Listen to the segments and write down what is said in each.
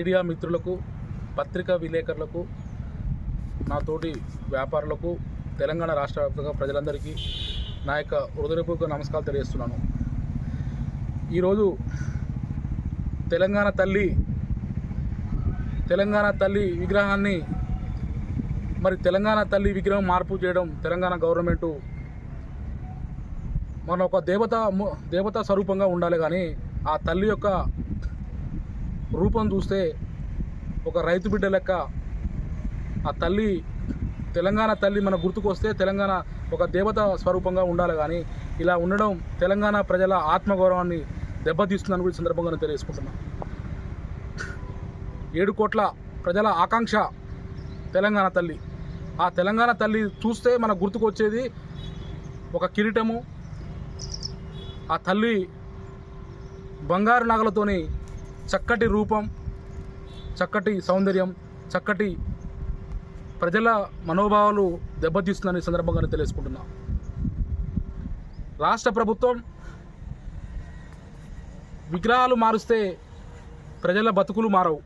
Media మిత్రులకు, పత్రికా విలేకరులకు, నా తోటి వ్యాపారులకు, తెలంగాణ రాష్ట్ర వ్యాప్తంగా ప్రజలందరికీ నా యొక్క హృదయపూర్వక నమస్కారాలు తెలియజేస్తున్నాను. ఈరోజు తెలంగాణ తల్లి విగ్రహాన్ని తెలంగాణ తల్లి విగ్రహం మార్పు చేయడం తెలంగాణ గవర్నమెంటు మన ఒక దేవతా స్వరూపంగా ఉండాలి. కానీ ఆ తల్లి యొక్క రూపం చూస్తే ఒక రైతు బిడ్డ లెక్క ఆ తల్లి, తెలంగాణ తల్లి మన గుర్తుకొస్తే తెలంగాణ ఒక దేవతా స్వరూపంగా ఉండాలి. కానీ ఇలా ఉండడం తెలంగాణ ప్రజల ఆత్మగౌరవాన్ని దెబ్బతీస్తుందని కూడా సందర్భంగా నేను తెలియజేసుకుంటున్నాను. 7 కోట్ల ప్రజల ఆకాంక్ష తెలంగాణ తల్లి. ఆ తెలంగాణ తల్లి చూస్తే మన గుర్తుకొచ్చేది ఒక కిరీటము, ఆ తల్లి బంగారు నగలతోని చక్కటి రూపం, చక్కటి సౌందర్యం, చక్కటి ప్రజల మనోభావాలు దెబ్బతీస్తుందని సందర్భంగా తెలియజేసుకుంటున్నా. రాష్ట్ర ప్రభుత్వం విగ్రహాలు మారుస్తే ప్రజల బతుకులు మారవు.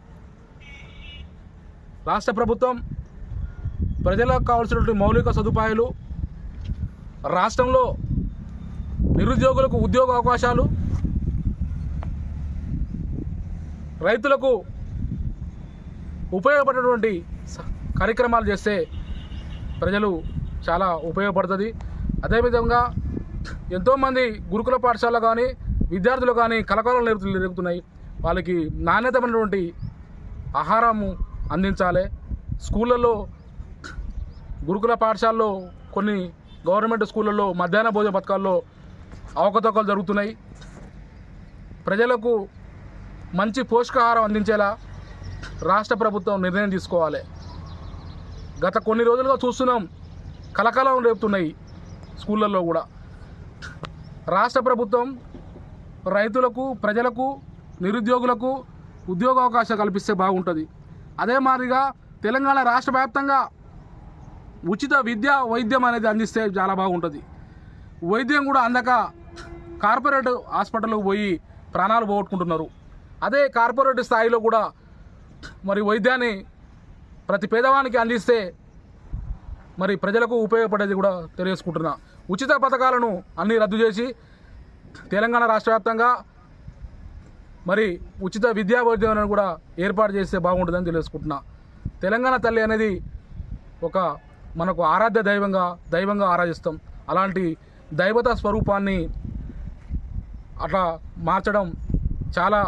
రాష్ట్ర ప్రభుత్వం ప్రజలకు కావాల్సినటువంటి మౌలిక సదుపాయాలు, రాష్ట్రంలో నిరుద్యోగులకు ఉద్యోగ అవకాశాలు, రైతులకు ఉపయోగపడేటువంటి కార్యక్రమాలు చేస్తే ప్రజలు చాలా ఉపయోగపడుతుంది. అదేవిధంగా ఎంతోమంది గురుకుల పాఠశాల కానీ విద్యార్థులు కానీ కలకాలం జరుగుతున్నాయి. వాళ్ళకి నాణ్యతమైనటువంటి ఆహారము అందించాలి. స్కూళ్ళల్లో, గురుకుల పాఠశాలలో, కొన్ని గవర్నమెంట్ స్కూళ్ళల్లో మధ్యాహ్న భోజన పథకాల్లో అవకతవకలు జరుగుతున్నాయి. ప్రజలకు మంచి పోషకాహారం అందించేలా రాష్ట్ర ప్రభుత్వం నిర్ణయం తీసుకోవాలి. గత కొన్ని రోజులుగా చూస్తున్నాం, కలకలం రేపుతున్నాయి స్కూళ్ళల్లో కూడా. రాష్ట్ర ప్రభుత్వం రైతులకు, ప్రజలకు, నిరుద్యోగులకు ఉద్యోగ అవకాశాలు కల్పిస్తే బాగుంటుంది. అదే మాదిరిగా తెలంగాణ రాష్ట్ర వ్యాప్తంగా ఉచిత వైద్యం అనేది అందిస్తే చాలా బాగుంటుంది. వైద్యం కూడా అందక కార్పొరేట్ హాస్పిటల్కి పోయి ప్రాణాలు పోగొట్టుకుంటున్నారు. అదే కార్పొరేట్ స్థాయిలో కూడా వైద్యాన్ని ప్రతి పేదవానికి అందిస్తే ప్రజలకు ఉపయోగపడేది కూడా తెలియజేసుకుంటున్నా. ఉచిత పథకాలను అన్నీ రద్దు చేసి తెలంగాణ రాష్ట్ర వ్యాప్తంగా ఉచిత విద్యా వైద్యాలను కూడా ఏర్పాటు చేస్తే బాగుంటుందని తెలియజేసుకుంటున్నా. తెలంగాణ తల్లి అనేది ఒక మనకు ఆరాధ్య దైవంగా ఆరాధిస్తాం. అలాంటి దైవతా స్వరూపాన్ని అట్లా మార్చడం చాలా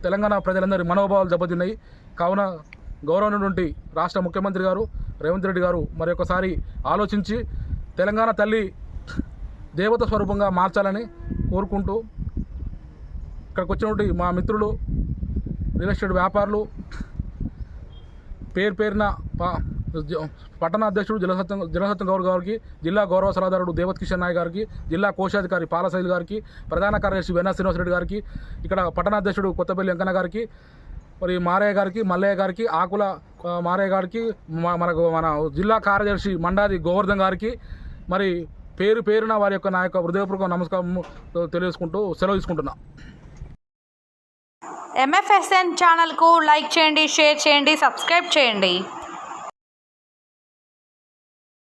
తెలంగాణ ప్రజలందరి మనోభావాలు దెబ్బతిన్నాయి. కావున గౌరవమైనటువంటి రాష్ట్ర ముఖ్యమంత్రి గారు రేవంత్ రెడ్డి గారు మరొకసారి ఆలోచించి తెలంగాణ తల్లి దేవత స్వరూపంగా మార్చాలని కోరుకుంటూ, ఇక్కడికి వచ్చినటువంటి మా మిత్రులు, రియల్ ఎస్టేట్ వ్యాపారులు, పేరున పట్టణ అధ్యక్షుడు జలసత్యం గౌడ్ గారికి, జిల్లా గౌరవ సలహాదారుడు దేవత్ కిషన్ నాయక్ గారికి, జిల్లా కోశాధికారి పాలశైలి గారికి, ప్రధాన కార్యదర్శి వెన్నా శ్రీనివాసరెడ్డి గారికి, ఇక్కడ పట్టణ అధ్యక్షుడు కొత్తపల్లి వెంకన్న గారికి, మారయ్య గారికి, మల్లయ్య గారికి, ఆకుల మారయ్య గారికి, మన జిల్లా కార్యదర్శి మండాది గోవర్ధన్ గారికి పేరున వారి యొక్క నా యొక్క హృదయపూర్వక నమస్కారం తెలియజేసుకుంటూ సెలవు తీసుకుంటున్నా. MFSN ఛానల్కు లైక్ చేయండి, షేర్ చేయండి, సబ్స్క్రైబ్ చేయండి.